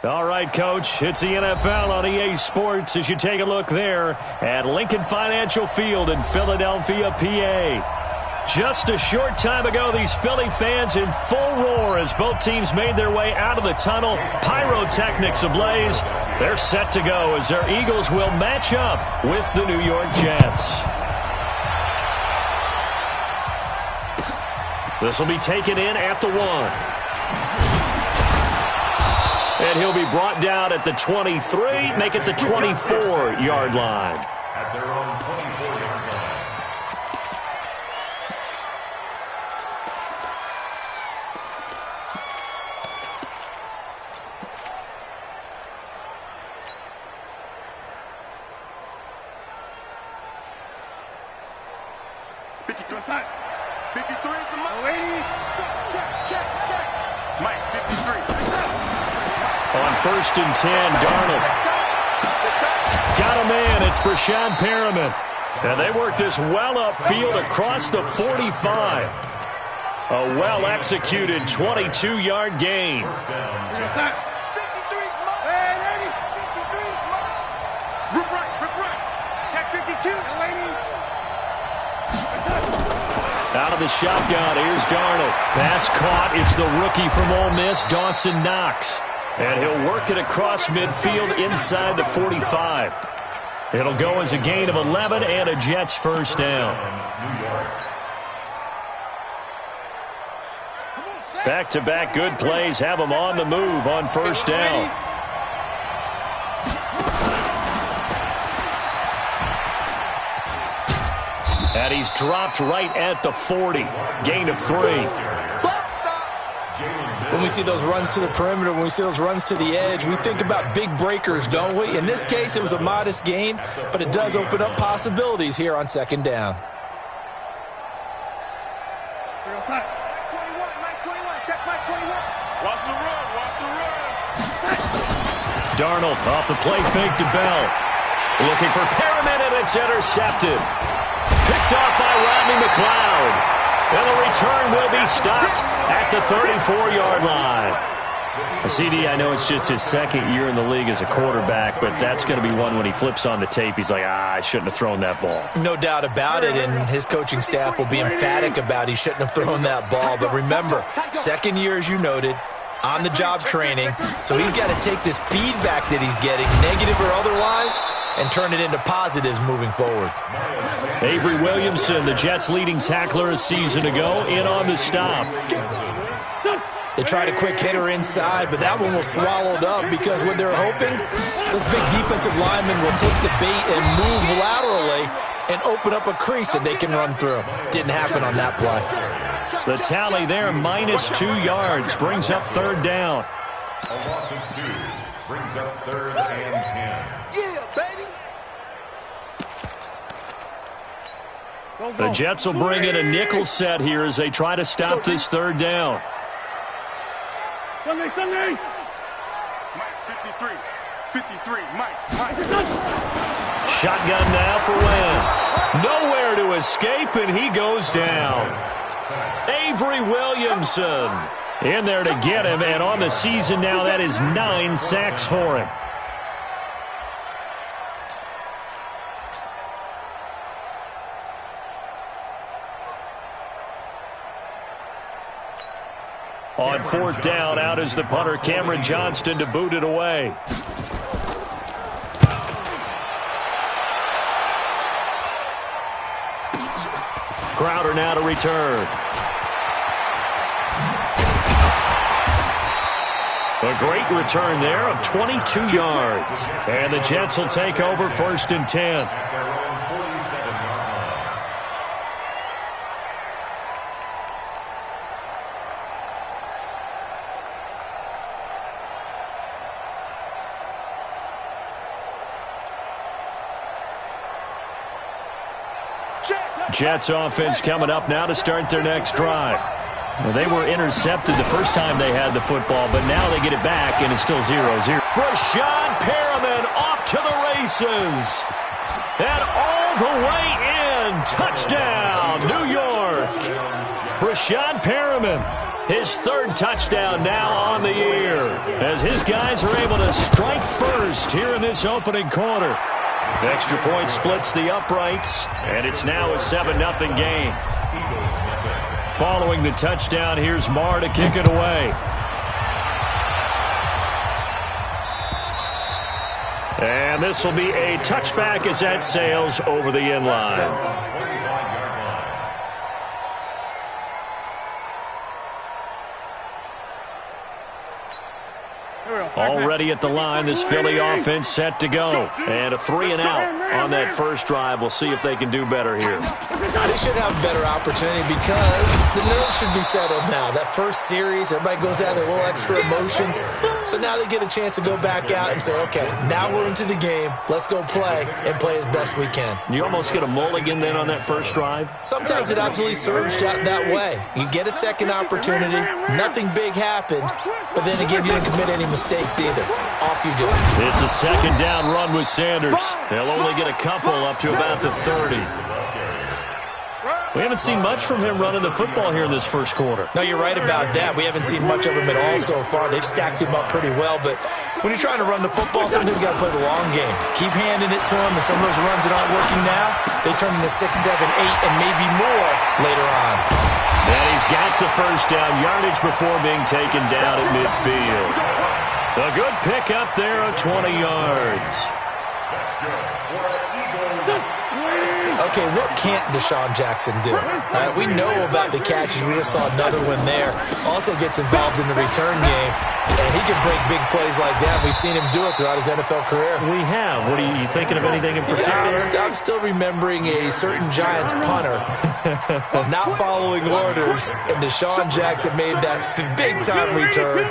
All right, Coach, it's the NFL on EA Sports as you take a look there at Lincoln Financial Field in Philadelphia, PA. Just a short time ago, these Philly fans in full roar as both teams made their way out of the tunnel. Pyrotechnics ablaze. They're set to go as their Eagles will match up with the New York Jets. This will be taken in at the 1. And he'll be brought down at the 23, make it the 24-yard line. At their own 24-yard line. Side. 53 is the Mike. Lady. Check. Mike, 53. On 1st and 10, Darnold. Got a man. It's Brashad Perriman. And they work this well upfield across the 45. A well-executed 22-yard gain. Out of the shotgun, here's Darnold. Pass caught. It's the rookie from Ole Miss, Dawson Knox. And he'll work it across midfield inside the 45. It'll go as a gain of 11 and a Jets first down. Back-to-back good plays have them on the move on first down. And he's dropped right at the 40. Gain of 3. When we see those runs to the perimeter, when we see those runs to the edge, we think about big breakers, don't we? In this case, it was a modest gain, but it does open up possibilities here on second down. Darnold off the play fake to Bell. Looking for Perriman, and it's intercepted. Picked off by Rodney McLeod. And the return will be stopped at the 34-yard line. CD, I know it's just his second year in the league as a quarterback, but that's going to be one when he flips on the tape. He's like, I shouldn't have thrown that ball. No doubt about it, and his coaching staff will be emphatic about he shouldn't have thrown that ball. But remember, second year, as you noted, on-the-job training, so he's got to take this feedback that he's getting, negative or otherwise, and turn it into positives moving forward. Avery Williamson, the Jets' leading tackler a season ago, in on the stop. They tried a quick hitter inside, but that one was swallowed up because what they're hoping, this big defensive lineman will take the bait and move laterally and open up a crease that they can run through. Didn't happen on that play. The tally there, minus 2 yards, brings up third down. A loss of 2 brings up 3rd and 10. Yeah, baby. The Jets will bring in a nickel set here as they try to stop this third down. Mike, 53, Mike. Shotgun now for Wentz. Nowhere to escape, and he goes down. Avery Williamson in there to get him, and on the season now, that is 9 sacks for him. On fourth down, out is the punter, Cameron Johnston, to boot it away. Crowder now to return. A great return there of 22 yards. And the Jets will take over 1st and 10. Jets offense coming up now to start their next drive. Well, they were intercepted the first time they had the football, but now they get it back, and it's still 0-0. Brashad Perriman off to the races. And all the way in. Touchdown, New York. Brashad Perriman. His third touchdown now on the year, as his guys are able to strike first here in this opening quarter. Extra point splits the uprights, and it's now a 7-0 game. Following the touchdown, here's Marr to kick it away. And this will be a touchback as that sails over the end line. Already at the line, this Philly offense set to go. And a 3-and-out on that first drive. We'll see if they can do better here. They should have a better opportunity because the nerves should be settled now. That first series, everybody goes out with a little extra emotion. So now they get a chance to go back out and say, okay, now we're into the game. Let's go play and play as best we can. You almost get a mulligan then on that first drive? Sometimes it absolutely serves that way. You get a second opportunity. Nothing big happened. But then again, you didn't commit any mistakes either. Off you go. It's a second down run with Sanders. They'll only get a couple up to about the 30. We haven't seen much from him running the football here in this first quarter. No, you're right about that. We haven't seen much of him at all so far. They've stacked him up pretty well, but when you're trying to run the football, sometimes you've got to play the long game. Keep handing it to him, and some of those runs that aren't working now, they turn into 6, 7, 8, and maybe more later on. And he's got the first down yardage before being taken down at midfield. A good pick up there of 20 yards. Okay, what can't Deshaun Jackson do? We know about the catches. We just saw another one there. Also gets involved in the return game, and he can break big plays like that. We've seen him do it throughout his NFL career. We have. What are you thinking of anything in particular? I'm still remembering a certain Giants punter not following orders, and Deshaun Jackson made that big-time return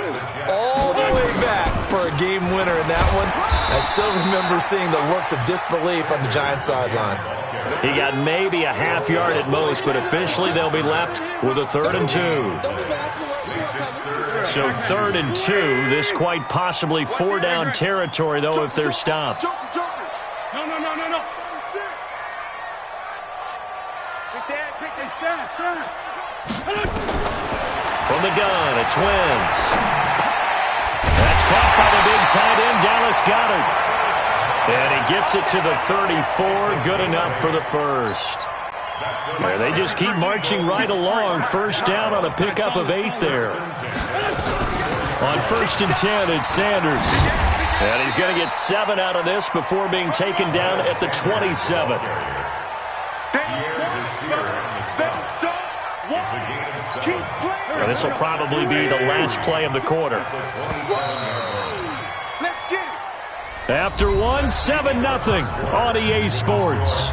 all the way back for a game winner in that one. I still remember seeing the looks of disbelief on the Giants sideline. He got maybe a half yard at most, but officially they'll be left with a 3rd and 2. So 3rd and 2, this quite possibly 4-down territory, though, if they're stopped. No. From the gun, it's Wentz. That's caught by the big tight end, Dallas Goedert. And he gets it to the 34, good enough for the first. Yeah, they just keep marching right along. First down on a pickup of 8 there. On 1st and 10, it's Sanders. And he's going to get 7 out of this before being taken down at the 27. And this will probably be the last play of the quarter. After one, 7-0 on EA Sports.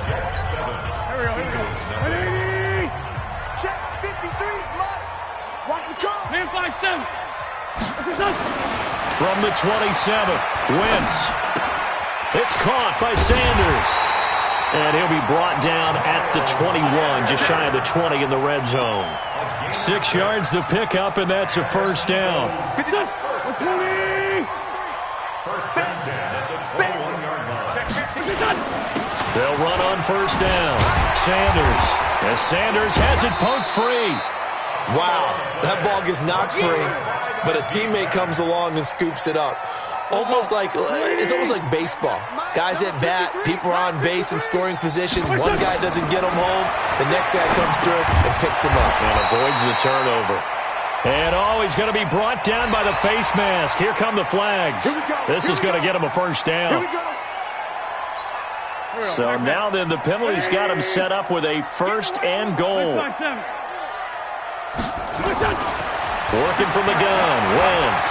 From the 27, Wentz. It's caught by Sanders. And he'll be brought down at the 21, just shy of the 20 in the red zone. 6 yards the pickup, and that's a first down. They'll run on first down. Sanders. As Sanders has it poked free. Wow, that ball gets knocked free, but a teammate comes along and scoops it up. It's almost like baseball. Guys at bat, people are on base in scoring position. One guy doesn't get him home. The next guy comes through and picks him up. And avoids the turnover. And he's going to be brought down by the face mask. Here come the flags. This is going to get him a first down. So now then the penalty's got him set up with a 1st and goal. Working from the gun, Wentz.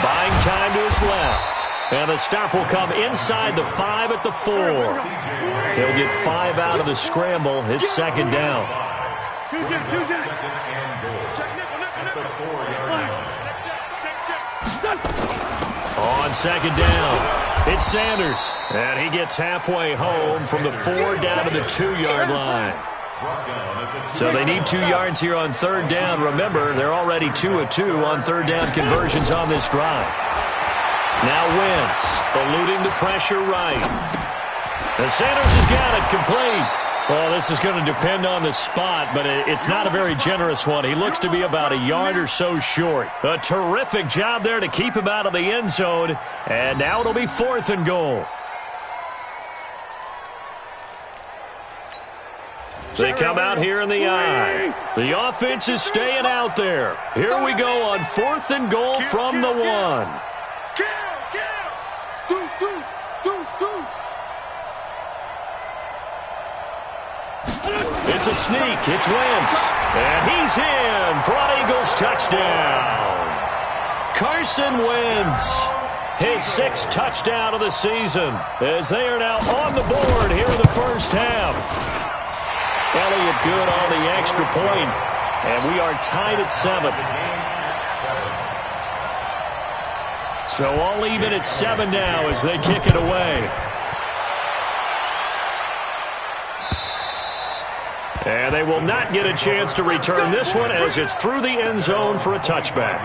Buying time to his left. And the stop will come inside the 5 at the 4. He'll get 5 out of the scramble. It's 2nd down. On 2nd down, it's Sanders. And he gets halfway home from the 4 down to the 2-yard line. So they need 2 yards here on 3rd down. Remember, they're already 2 of 2 on 3rd down conversions on this drive. Now Wentz eluding the pressure right. And Sanders has got it complete. Well, this is going to depend on the spot, but it's not a very generous one. He looks to be about a yard or so short. A terrific job there to keep him out of the end zone, and now it'll be 4th and goal. They come out here in the I. The offense is staying out there. Here we go on 4th and goal from the 1. It's a sneak. It's Wentz. And he's in for an Eagles touchdown. Carson Wentz, his 6th touchdown of the season, as they are now on the board here in the first half. Elliott good on the extra point, and we are tied at 7. So all even at 7 now as they kick it away. And they will not get a chance to return this one as it's through the end zone for a touchback.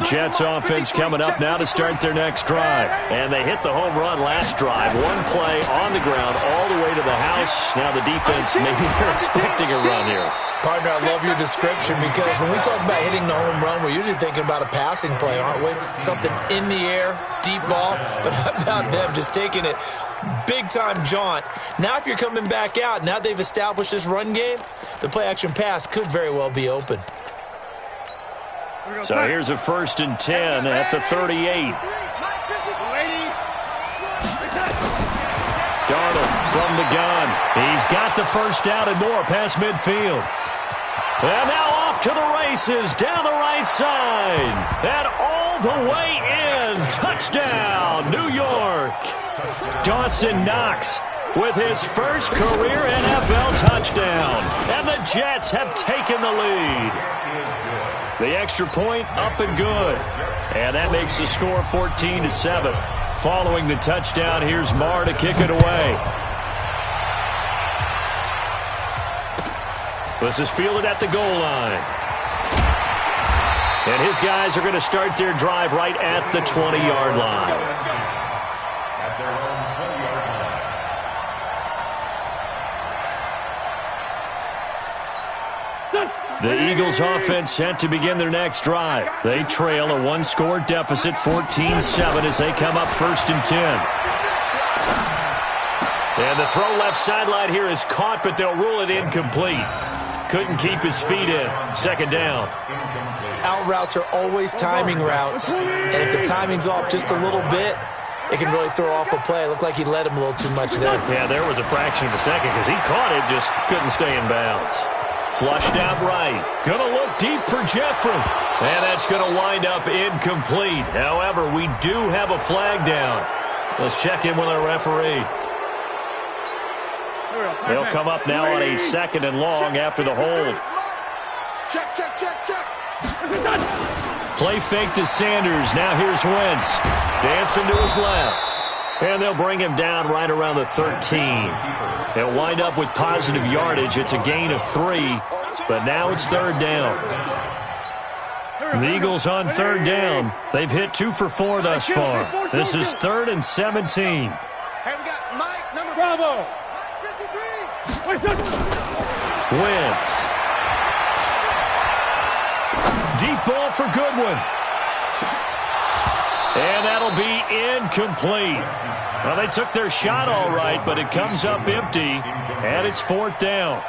Jets offense coming up now to start their next drive. And they hit the home run last drive. One play on the ground all the way to the house. Now the defense, maybe they're expecting a run here. Partner, I love your description because when we talk about hitting the home run, we're usually thinking about a passing play, aren't we? Something in the air, deep ball. But how about them just taking it big-time jaunt? Now if you're coming back out, now they've established this run game, the play-action pass could very well be open. So here's a 1st and 10 at the 38. Darnold from the gun. He's got the first down and more past midfield. And now off to the races down the right side. And all the way in. Touchdown, New York. Dawson Knox with his first career NFL touchdown. And the Jets have taken the lead. The extra point up and good. And that makes the score 14-7. Following the touchdown, here's Marr to kick it away. This is fielded at the goal line. And his guys are going to start their drive right at the 20-yard line. At their own 20-yard line. The Eagles offense set to begin their next drive. They trail a one-score deficit, 14-7, as they come up 1st and 10. And the throw left sideline here is caught, but they'll rule it incomplete. Couldn't keep his feet in. 2nd down. Out routes are always timing routes. And if the timing's off just a little bit, it can really throw off a play. It looked like he led him a little too much there. Yeah, there was a fraction of a second because he caught it, just couldn't stay in bounds. Flushed out right. Gonna look deep for Jeffrey. And that's gonna wind up incomplete. However, we do have a flag down. Let's check in with our referee. They'll come up now on a 2nd and long after the hold. Check, check, check, check. Play fake to Sanders. Now here's Wentz. Dancing to his left. And they'll bring him down right around the 13. They'll wind up with positive yardage. It's a gain of 3, but now it's 3rd down. The Eagles on 3rd down. They've hit 2 for 4 thus far. This is 3rd and 17. Hey, we got Mike, number Bravo. 53. Wentz. Deep ball for Goodwin. And that'll be incomplete. Well, they took their shot all right, but it comes up empty, and it's 4th down.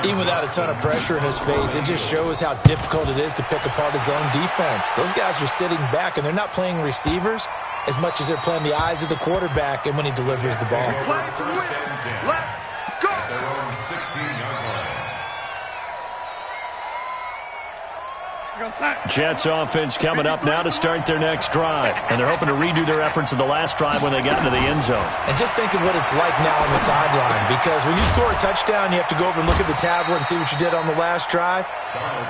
Even without a ton of pressure in his face, it just shows how difficult it is to pick apart his own defense. Those guys are sitting back, and they're not playing receivers as much as they're playing the eyes of the quarterback and when he delivers the ball. Let's go. Their own 16-yard line. Jets offense coming up now to start their next drive. And they're hoping to redo their efforts of the last drive when they got into the end zone. And just think of what it's like now on the sideline, because when you score a touchdown, you have to go over and look at the tablet and see what you did on the last drive.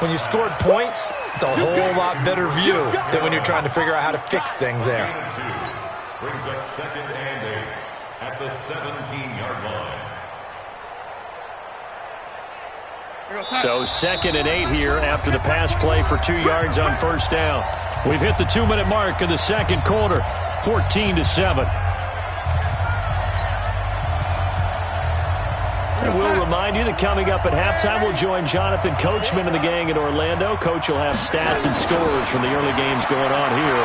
When you scored points, it's a whole lot better view than when you're trying to figure out how to fix things there. Brings up 2nd and 8 at the 17-yard line. So 2nd and 8 here after the pass play for 2 yards on first down. We've hit the 2-minute mark of the second quarter, 14-7. And we'll remind you that coming up at halftime, we'll join Jonathan Coachman and the gang in Orlando. Coach will have stats and scores from the early games going on here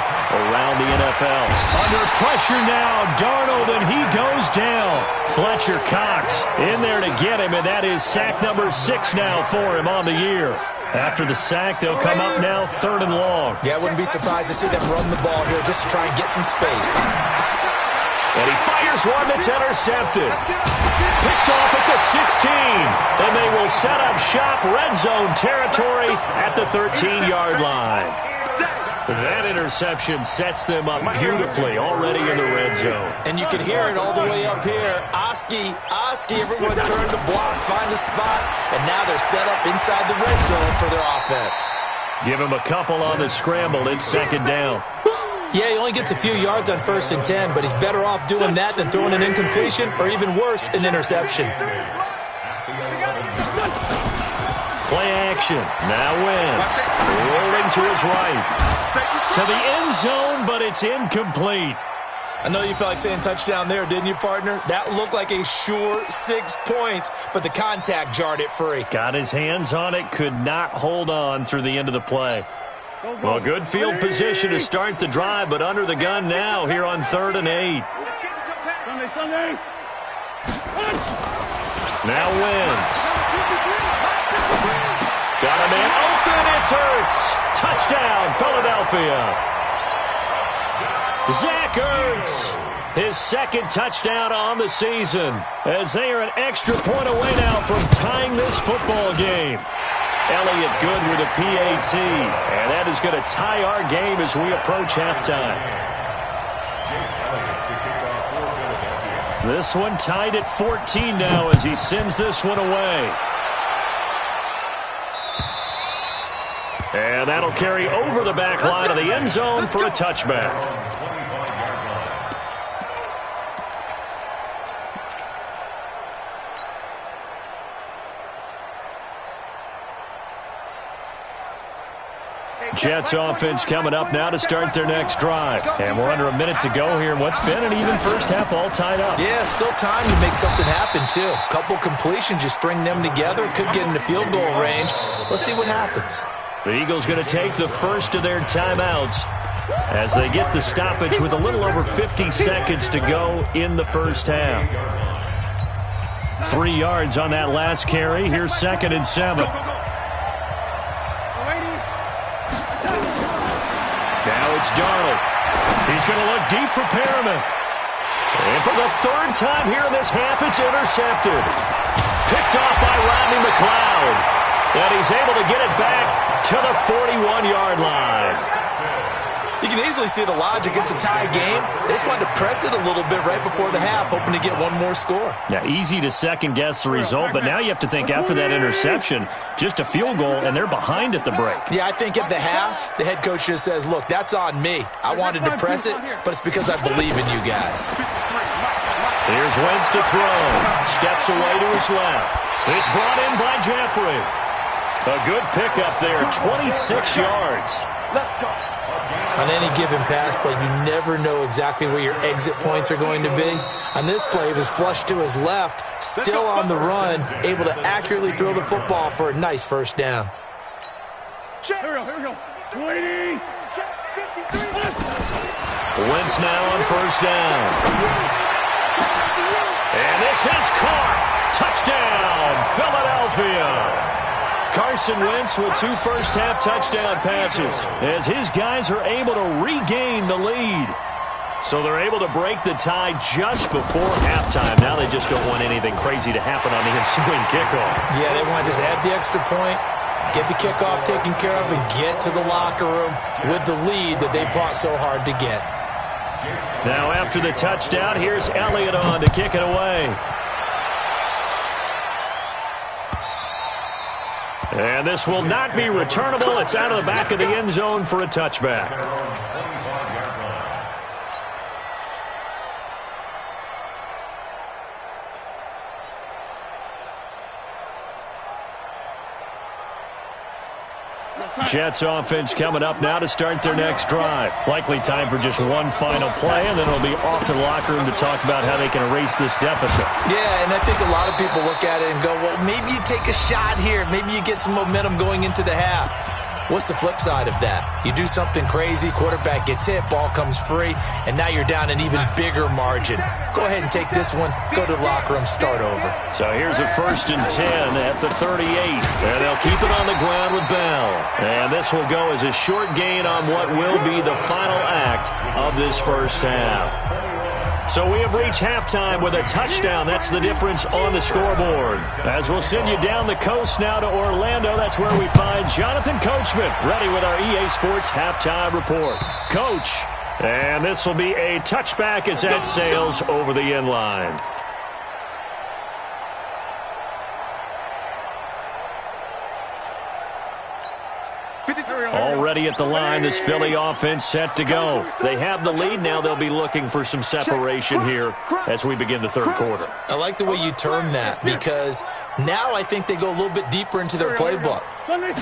around the NFL. Under pressure now, Darnold, and he goes down. Fletcher Cox in there to get him, and that is sack number 6 now for him on the year. After the sack, they'll come up now 3rd and long. Yeah, I wouldn't be surprised to see them run the ball here just to try and get some space. And he fires one that's intercepted. Picked off at the 16. And they will set up shop, red zone territory at the 13-yard line. That interception sets them up beautifully already in the red zone. And you can hear it all the way up here. Oski, everyone turned to block, find a spot, and now they're set up inside the red zone for their offense. Give him a couple on the scramble. It's 2nd down. Yeah, he only gets a few yards on 1st and 10, but he's better off doing that than throwing an incompletion or even worse, an interception. Play action. Now Wentz rolling to his right. To the end zone, but it's incomplete. I know you felt like saying touchdown there, didn't you, partner? That looked like a sure 6 points, but the contact jarred it free. Got his hands on it, could not hold on through the end of the play. Well, good field position to start the drive, but under the gun now here on 3rd and 8. Now Wentz. Got a man open, it's Ertz. Touchdown, Philadelphia. Zach Ertz, his 2nd touchdown on the season, as they are an extra point away now from tying this football game. Elliott good with a PAT, and that is going to tie our game as we approach halftime. This one tied at 14 now as he sends this one away. And that'll carry over the back line of the end zone for a touchback. Jets offense coming up now to start their next drive. And we're under a minute to go here in what's been an even first half, all tied up. Yeah, still time to make something happen, too. Couple completions, you string them together, could get into field goal range. Let's see what happens. The Eagles going to take the first of their timeouts as they get the stoppage with a little over 50 seconds to go in the first half. 3 yards on that last carry. Here's 2nd and 7. Now it's Darnold. He's going to look deep for Perriman. And for the 3rd time here in this half, it's intercepted. Picked off by Rodney McLeod. And he's able to get it back to the 41-yard line. You can easily see the logic. It's a tie game. They just wanted to press it a little bit right before the half, hoping to get one more score. Yeah, easy to second-guess the result, but now you have to think after that interception, just a field goal, and they're behind at the break. Yeah, I think at the half, the head coach just says, look, that's on me. I wanted to press it, but it's because I believe in you guys. Here's Wentz to throw. Steps away to his left. It's brought in by Jeffrey. A good pickup there, 26 yards. Let's go. On any given pass play, you never know exactly where your exit points are going to be. On this play, it was flushed to his left, still on the run, able to accurately throw the football for a nice first down. Here we go. 20. Wentz now on first down. And this is caught. Touchdown, Philadelphia. Carson Wentz with 2 first-half touchdown passes as his guys are able to regain the lead. So they're able to break the tie just before halftime. Now they just don't want anything crazy to happen on the ensuing kickoff. Yeah, they want to just add the extra point, get the kickoff taken care of, and get to the locker room with the lead that they fought so hard to get. Now after the touchdown, here's Elliott on to kick it away. And this will not be returnable. It's out of the back of the end zone for a touchback. Jets offense coming up now to start their next drive. Likely time for just one final play, and then it'll be off to the locker room to talk about how they can erase this deficit. Yeah, and I think a lot of people look at it and go, well, maybe you take a shot here. Maybe you get some momentum going into the half. What's the flip side of that? You do something crazy, quarterback gets hit, ball comes free, and now you're down an even bigger margin. Go ahead and take this one, go to the locker room, start over. So here's a 1st and 10 at the 38, and they'll keep it on the ground with Bell. And this will go as a short gain on what will be the final act of this first half. So we have reached halftime with a touchdown. That's the difference on the scoreboard. As we'll send you down the coast now to Orlando, that's where we find Jonathan Coachman, ready with our EA Sports halftime report. Coach, and this will be a touchback as that sails over the end line. Already at the line, this Philly offense set to go. They have the lead. Now they'll be looking for some separation here as we begin the third quarter. I like the way you term that because now I think they go a little bit deeper into their playbook.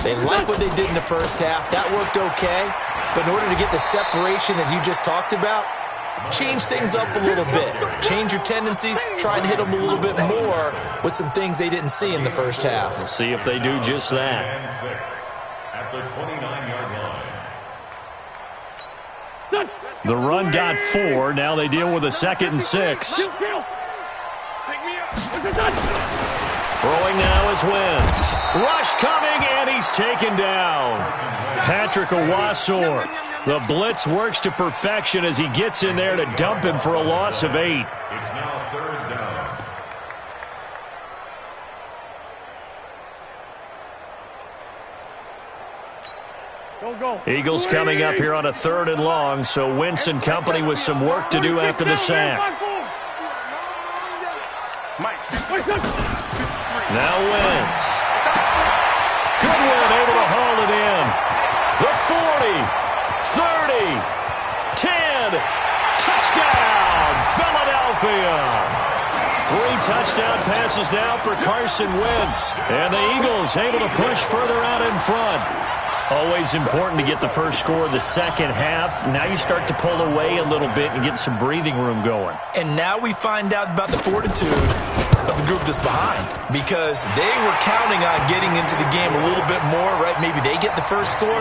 They like what they did in the first half. That worked okay. But in order to get the separation that you just talked about, change things up a little bit. Change your tendencies. Try and hit them a little bit more with some things they didn't see in the first half. We'll see if they do just that. At the 29-yard line. The run got 4. Now they deal with a 2nd and 6. Throwing now is Wentz. Rush coming, and he's taken down. Patrick Owasor. The blitz works to perfection as he gets in there to dump him for a loss of 8. It's now 3rd down. Eagles coming up here on a 3rd and long, so Wentz and company with some work to do after the sack. Now Wentz. Goodwin able to haul it in. The 40, 30, 10, touchdown, Philadelphia. 3 touchdown passes now for Carson Wentz, and the Eagles able to push further out in front. Always important to get the first score of the second half. Now you start to pull away a little bit and get some breathing room going. And now we find out about the fortitude of the group that's behind because they were counting on getting into the game a little bit more, right? Maybe they get the first score.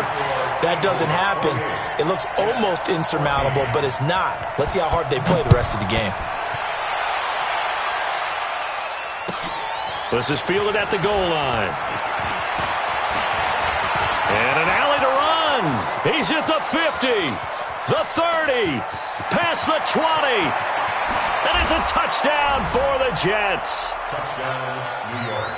That doesn't happen. It looks almost insurmountable, but it's not. Let's see how hard they play the rest of the game. This is fielded at the goal line. And an alley to run. He's at the 50, the 30, past the 20. And it's a touchdown for the Jets. Touchdown, New York.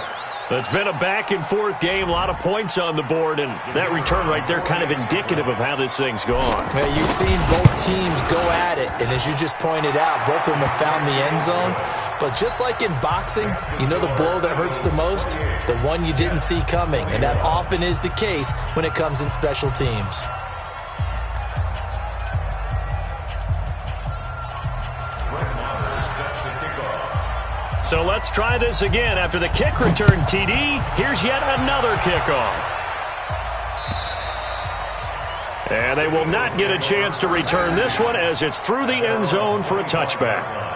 It's been a back-and-forth game, a lot of points on the board, and that return right there kind of indicative of how this thing's gone. Well, you've seen both teams go at it, and as you just pointed out, both of them have found the end zone. But just like in boxing, you know the blow that hurts the most? The one you didn't see coming, and that often is the case when it comes in special teams. So let's try this again. After the kick return TD, here's yet another kickoff. And they will not get a chance to return this one as it's through the end zone for a touchback.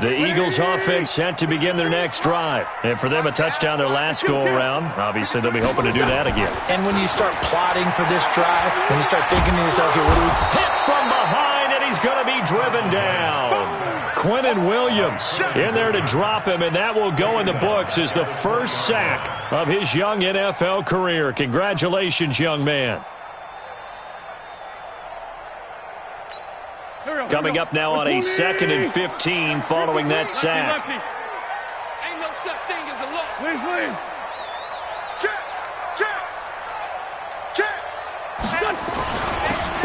The Eagles offense set to begin their next drive. And for them, a touchdown their last go-around. Obviously, they'll be hoping to do that again. And when you start plotting for this drive, when you start thinking to yourself, okay, what do we... Hit from behind, and he's going to be driven down. Quentin Williams in there to drop him, and that will go in the books as the first sack of his young NFL career. Congratulations, young man. Coming up now on a 2nd and 15 following that sack. Ain't no such thing as a loss. Check.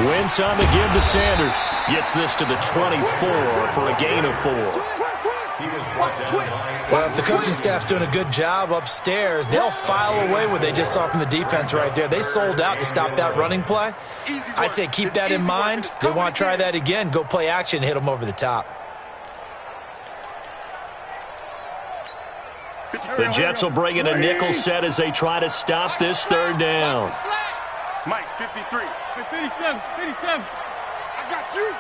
Wentz on the give to Sanders. Gets this to the 24 for a gain of 4. Well, if the coaching staff's doing a good job upstairs, they'll file away what they just saw from the defense right there. They sold out to stop that running play. I'd say keep that in mind. They want to try that again. Go play action, hit them over the top. The Jets will bring in a nickel set as they try to stop this third down. Mike, 53. 57. I got you.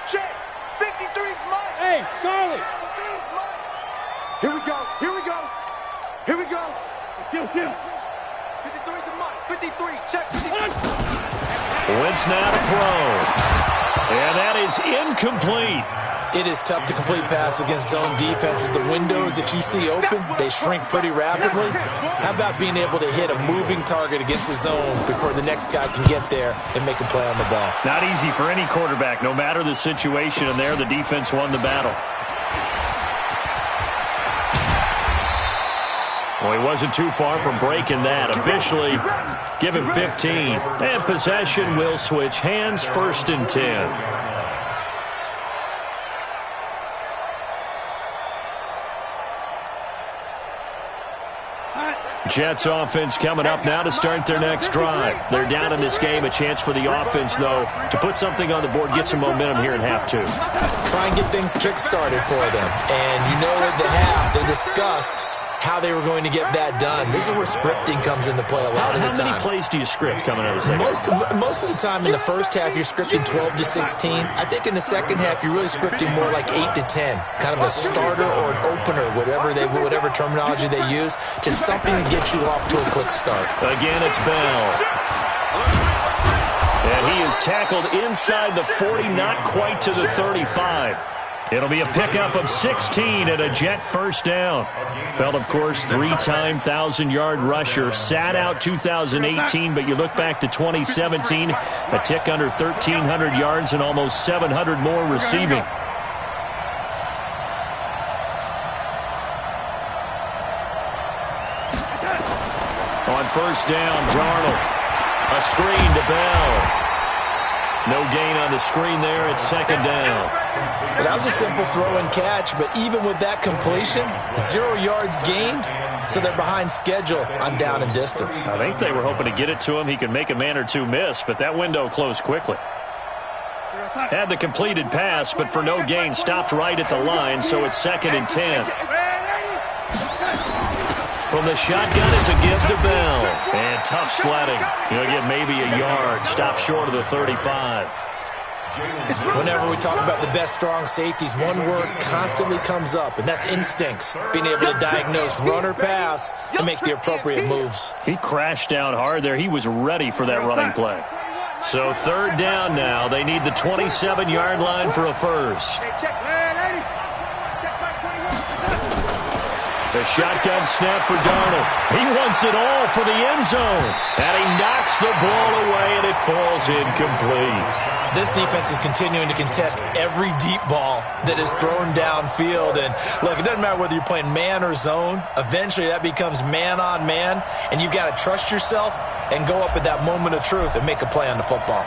Check. 53's Mike. Hey, Charlie. 53's Mike. Here we go. Kill. 53's the Mike. 53. Check. 53. Wentz now to throw. And that is incomplete. It is tough to complete passes against zone defenses. The windows that you see open, they shrink pretty rapidly. How about being able to hit a moving target against a zone before the next guy can get there and make a play on the ball? Not easy for any quarterback, no matter the situation, and there the defense won the battle. Well, he wasn't too far from breaking that. Officially, give him 15. And possession will switch hands, 1st and 10. Jets offense coming up now to start their next drive. They're down in this game. A chance for the offense, though, to put something on the board, get some momentum here in half 2. Try and get things kick-started for them. And you know at the half, they discussed how they were going to get that done. This is where scripting comes into play a lot of the time. How many plays do you script coming out of the second? Most of the time in the first half, you're scripting 12 to 16. I think in the second half, you're really scripting more like 8 to 10. Kind of a starter or an opener, whatever terminology they use. Just something to get you off to a quick start. Again, it's Bell. And he is tackled inside the 40, not quite to the 35. It'll be a pickup of 16 and a Jet first down. Bell, of course, 3-time 1,000-yard rusher. Sat out 2018, but you look back to 2017, a tick under 1,300 yards and almost 700 more receiving. On first down, Darnold. A screen to Bell. No gain on the screen there. It's 2nd down. Well, that was a simple throw and catch, but even with that completion, 0 yards gained, so they're behind schedule on down and distance. I think they were hoping to get it to him. He could make a man or two miss, but that window closed quickly. Had the completed pass, but for no gain, stopped right at the line, so it's 2nd and 10. From the shotgun, it's a give to Bell. And tough sledding. He'll get maybe a yard. Stop short of the 35. Whenever we talk about the best strong safeties, one word constantly comes up, and that's instincts. Being able to diagnose run or pass and make the appropriate moves. He crashed down hard there. He was ready for that running play. So 3rd down now. They need the 27-yard line for a first. The shotgun snap for Darnold. He wants it all for the end zone. And he knocks the ball away, and it falls incomplete. This defense is continuing to contest every deep ball that is thrown downfield. And, look, it doesn't matter whether you're playing man or zone. Eventually, that becomes man-on-man, and you've got to trust yourself and go up at that moment of truth and make a play on the football.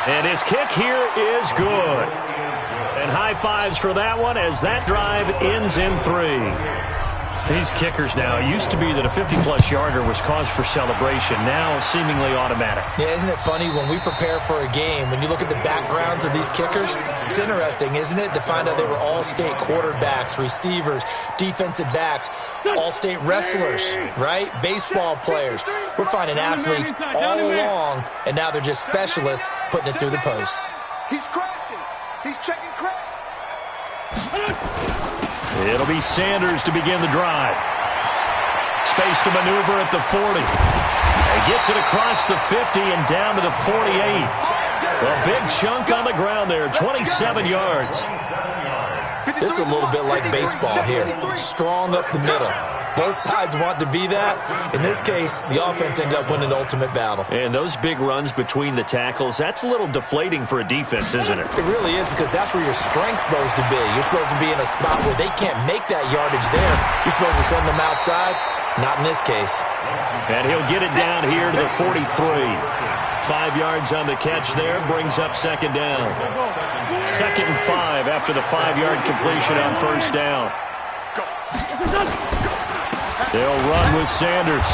And his kick here is good. And high fives for that one as that drive ends in 3. These kickers now, it used to be that a 50-plus yarder was cause for celebration. Now seemingly automatic. Yeah, isn't it funny when we prepare for a game, when you look at the backgrounds of these kickers, it's interesting, isn't it, to find out they were all-state quarterbacks, receivers, defensive backs, all-state wrestlers, right? Baseball players. We're finding athletes all along, and now they're just specialists putting it through the posts. He's crashing. He's checking crash. It'll be Sanders to begin the drive. Space to maneuver at the 40. He gets it across the 50 and down to the 48. A big chunk on the ground there, 27 yards. This is a little bit like baseball here. Strong up the middle. Both sides want to be that. In this case, the offense ended up winning the ultimate battle. And those big runs between the tackles, that's a little deflating for a defense, isn't it? It really is, because that's where your strength's supposed to be. You're supposed to be in a spot where they can't make that yardage there. You're supposed to send them outside. Not in this case. And he'll get it down here to the 43. 5 yards on the catch there, brings up second down. 2nd and 5 after the 5-yard completion on first down. They'll run with Sanders.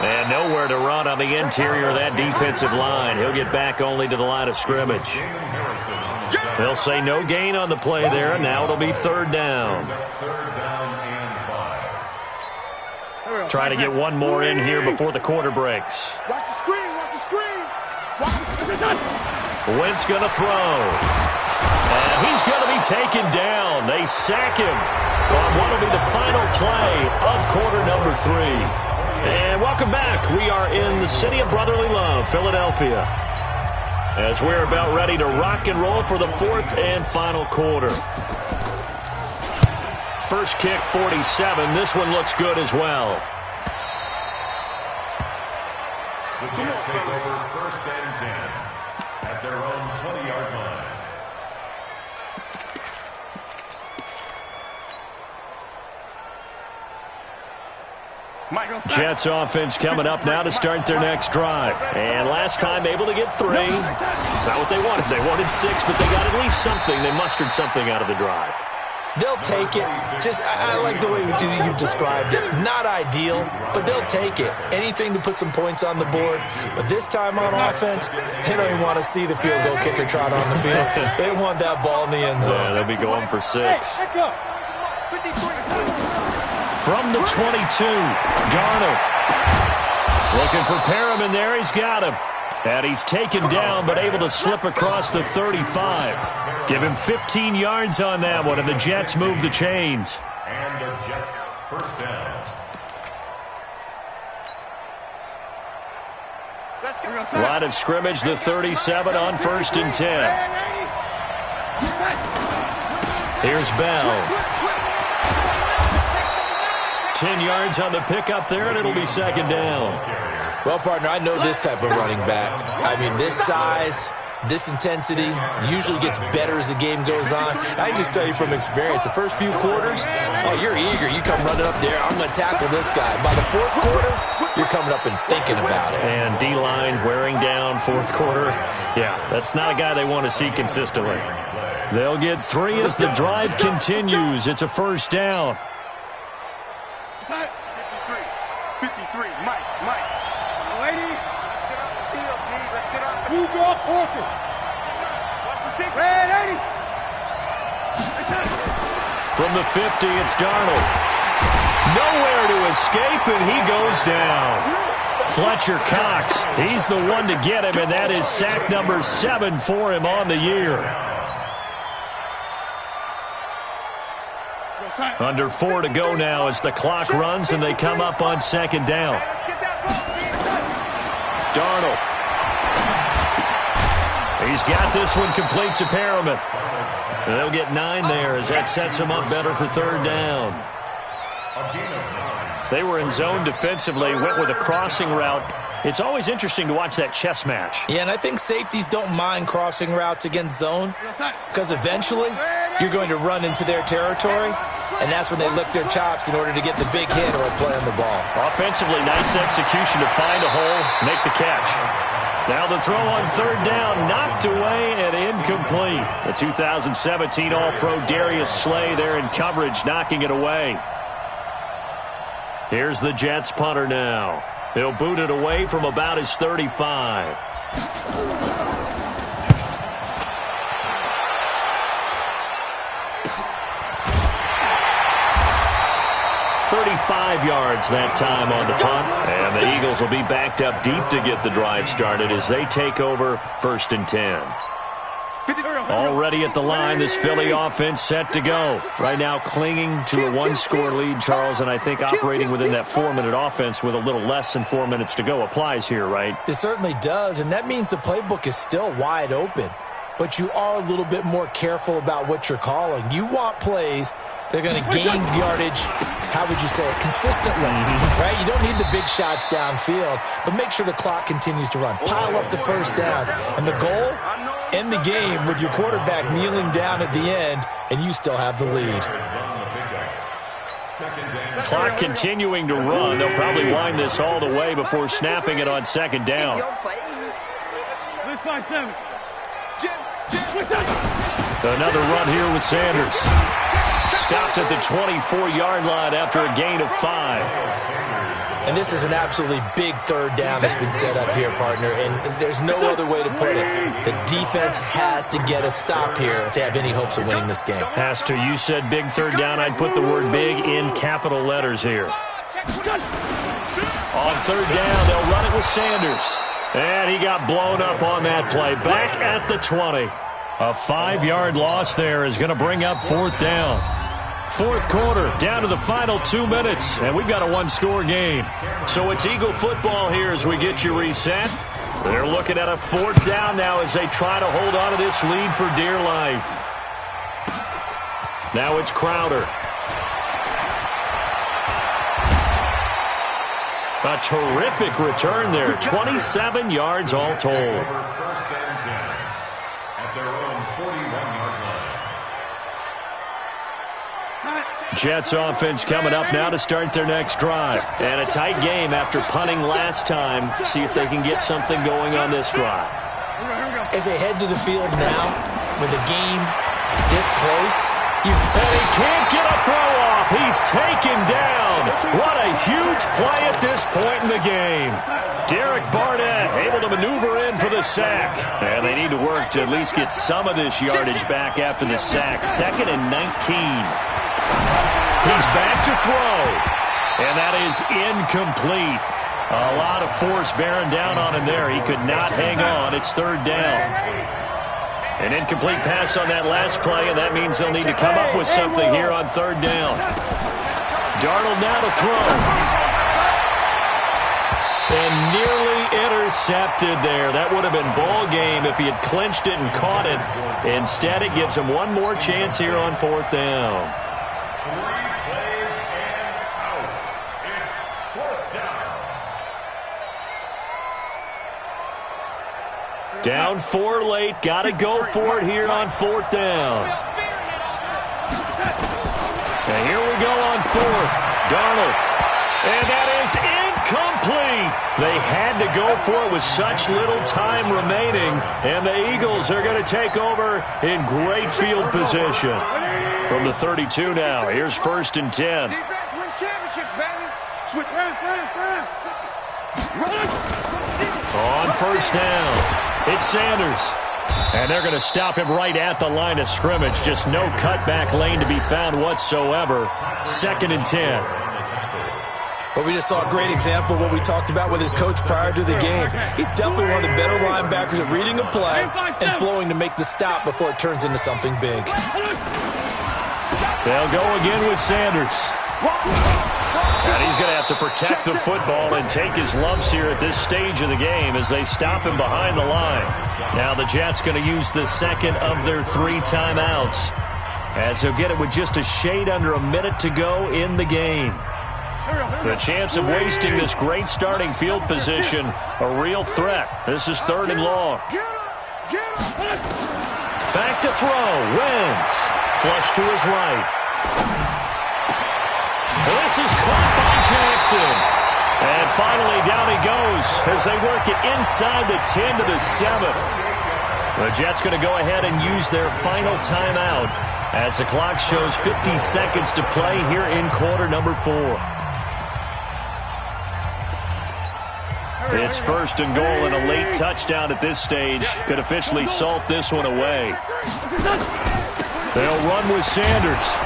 And nowhere to run on the interior of that defensive line. He'll get back only to the line of scrimmage. They'll say no gain on the play there. Now it'll be 3rd down. Trying to get one more in here before the quarter breaks. Watch the screen, watch the screen. Watch the screen. Wentz going to throw. And he's going to be taken down. They sack him on what will be the final play of quarter number 3. And welcome back. We are in the city of brotherly love, Philadelphia, as we're about ready to rock and roll for the 4th and final quarter. First kick, 47. This one looks good as well. The Jets take over 1st and 10 at their own 20-yard line. Jets offense coming up now to start their next drive. And last time able to get 3. It's not what they wanted. They wanted 6, but they got at least something. They mustered something out of the drive. They'll take it. I like the way you've described it. Not ideal, but they'll take it. Anything to put some points on the board. But this time on offense, they don't even want to see the field goal kicker trot on the field. They want that ball in the end zone. Yeah, they'll be going for 6. From the 22, Darnold. Looking for Perriman there. He's got him. And he's taken down, but able to slip across the 35. Give him 15 yards on that one, and the Jets move the chains. And the Jets 1st down. Line of scrimmage, the 37 on 1st and 10. Here's Bell. 10 yards on the pickup there, and it'll be 2nd down. Well, partner, I know this type of running back. I mean, this size, this intensity usually gets better as the game goes on. I can just tell you from experience, the first few quarters, oh, you're eager. You come running up there, I'm going to tackle this guy. By the 4th quarter, you're coming up and thinking about it. And D-line wearing down 4th quarter. Yeah, that's not a guy they want to see consistently. They'll get 3 as the drive continues. It's a 1st down. 53, Mike. Lady, let's get off the field, please. Let's get off the field. Draw Porter. Watch the secret. Red 80. From the 50, it's Darnold. Nowhere to escape, and he goes down. Fletcher Cox, he's the one to get him, and that is sack number 7 for him on the year. Under 4 to go now as the clock runs, and they come up on 2nd down. Darnold. He's got this one complete to Perriman. And they'll get 9 there as that sets him up better for 3rd down. They were in zone defensively, went with a crossing route. It's always interesting to watch that chess match. Yeah, and I think safeties don't mind crossing routes against zone because eventually you're going to run into their territory, and that's when they lick their chops in order to get the big hit or a play on the ball. Offensively, nice execution to find a hole, make the catch. Now the throw on 3rd down, knocked away and incomplete. The 2017 All-Pro Darius Slay there in coverage, knocking it away. Here's the Jets punter now. He'll boot it away from about his 35. 35 yards that time on the punt. And the Eagles will be backed up deep to get the drive started as they take over 1st and 10. Already at the line, this Philly offense set to go. Right now clinging to a 1-score lead, Charles, and I think operating within that 4-minute offense with a little less than 4 minutes to go applies here, right? It certainly does, and that means the playbook is still wide open. But you are a little bit more careful about what you're calling. You want plays that are going to gain yardage, how would you say it, consistently, right? You don't need the big shots downfield, but make sure the clock continues to run. Pile up the first downs. And the goal, end the game with your quarterback kneeling down at the end, and you still have the lead. Clock continuing to run. They'll probably wind this all the way before snapping it on 2nd down. Another run here with Sanders. Stopped at the 24-yard line after a gain of 5. And this is an absolutely big third down that's been set up here, partner, and there's no other way to put it. The defense has to get a stop here if they have any hopes of winning this game. Has to. You said big third down. I'd put the word big in capital letters here. On third down, they'll run it with Sanders. And he got blown up on that play. Back at the 20. A 5-yard loss there is going to bring up fourth down. Fourth quarter, down to the final 2 minutes, and we've got a one-score game. So it's Eagle football here as we get you reset. They're looking at a fourth down now as they try to hold on to this lead for dear life. Now it's Crowder. A terrific return there, 27 yards all told. First and 10 at their own 41-yard line. Jets offense coming up now to start their next drive. And a tight game after punting last time. See if they can get something going on this drive. As they head to the field now, with the game this close, and he can't get a throw off. He's taken down. What a huge play at this point in the game. Derek Barnett able to maneuver in for the sack. And they need to work to at least get some of this yardage back after the sack. 2nd and 19. He's back to throw. And that is incomplete. A lot of force bearing down on him there. He could not hang on. It's third down. An incomplete pass on that last play, and that means they'll need to come up with something here on third down. Darnold now to throw. And nearly intercepted there. That would have been ball game if he had clinched it and caught it. Instead, it gives him one more chance here on fourth down. 3 plays and out. It's fourth down. Down 4 late. Got to go for it here on fourth down. And here we go on fourth. Darnold. And that is incomplete. They had to go for it with such little time remaining. And the Eagles are going to take over in great field position. From the 32 now, here's 1st and 10. Defense wins championships, baby. Switch. On first down, it's Sanders. And they're going to stop him right at the line of scrimmage. Just no cutback lane to be found whatsoever. 2nd and 10. But we just saw a great example of what we talked about with his coach prior to the game. He's definitely one of the better linebackers at reading a play and flowing to make the stop before it turns into something big. They'll go again with Sanders. And he's going to have to protect the football and take his lumps here at this stage of the game as they stop him behind the line. Now the Jets going to use the second of their 3 timeouts as they'll get it with just a shade under a minute to go in the game. The chance of wasting this great starting field position, a real threat. This is 3rd and long. Back to throw. Wentz. Flush to his right. This is caught by Jackson. And finally down he goes as they work it inside the 10 to the 7. The Jets going to go ahead and use their final timeout as the clock shows 50 seconds to play here in quarter number 4. It's 1st and goal, and a late touchdown at this stage could officially salt this one away. They'll run with Sanders.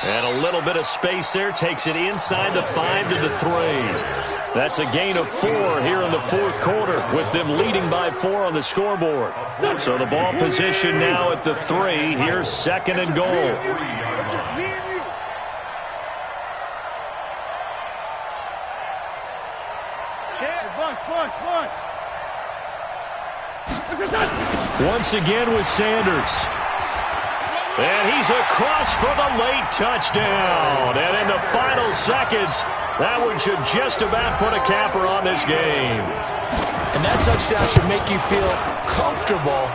And a little bit of space there takes it inside the 5 to the 3. That's a gain of 4 here in the fourth quarter with them leading by 4 on the scoreboard. So the ball position now at the 3. Here's 2nd and goal. It's just me and you. Once again with Sanders. And he's across for the late touchdown. And in the final seconds, that one should just about put a capper on this game. And that touchdown should make you feel comfortable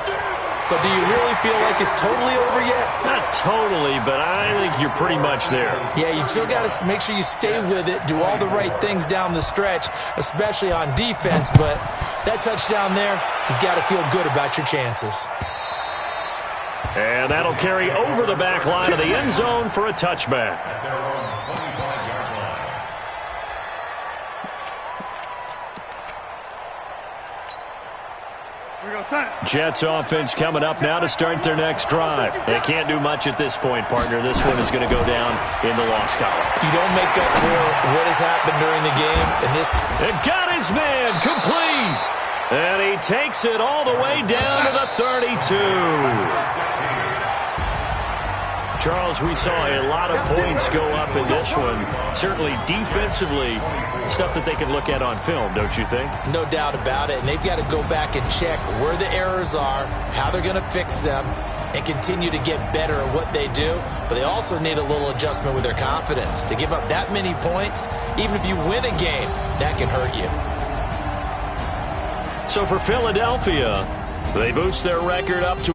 but do you really feel like it's totally over yet? Not totally, but I think you're pretty much there. Yeah, you've still got to make sure you stay with it, do all the right things down the stretch, especially on defense, but that touchdown there, you've got to feel good about your chances. And that'll carry over the back line of the end zone for a touchback. At their own 25-yard line. Jets offense coming up now to start their next drive. They can't do much at this point, partner. This one is going to go down in the loss column. You don't make up for what has happened during the game. And this... It got his man complete. And he takes it all the way down to the 32. Charles, we saw a lot of points go up in this one. Certainly defensively, stuff that they can look at on film, don't you think? No doubt about it. And they've got to go back and check where the errors are, how they're going to fix them, and continue to get better at what they do. But they also need a little adjustment with their confidence. To give up that many points, even if you win a game, that can hurt you. So for Philadelphia, they boost their record up to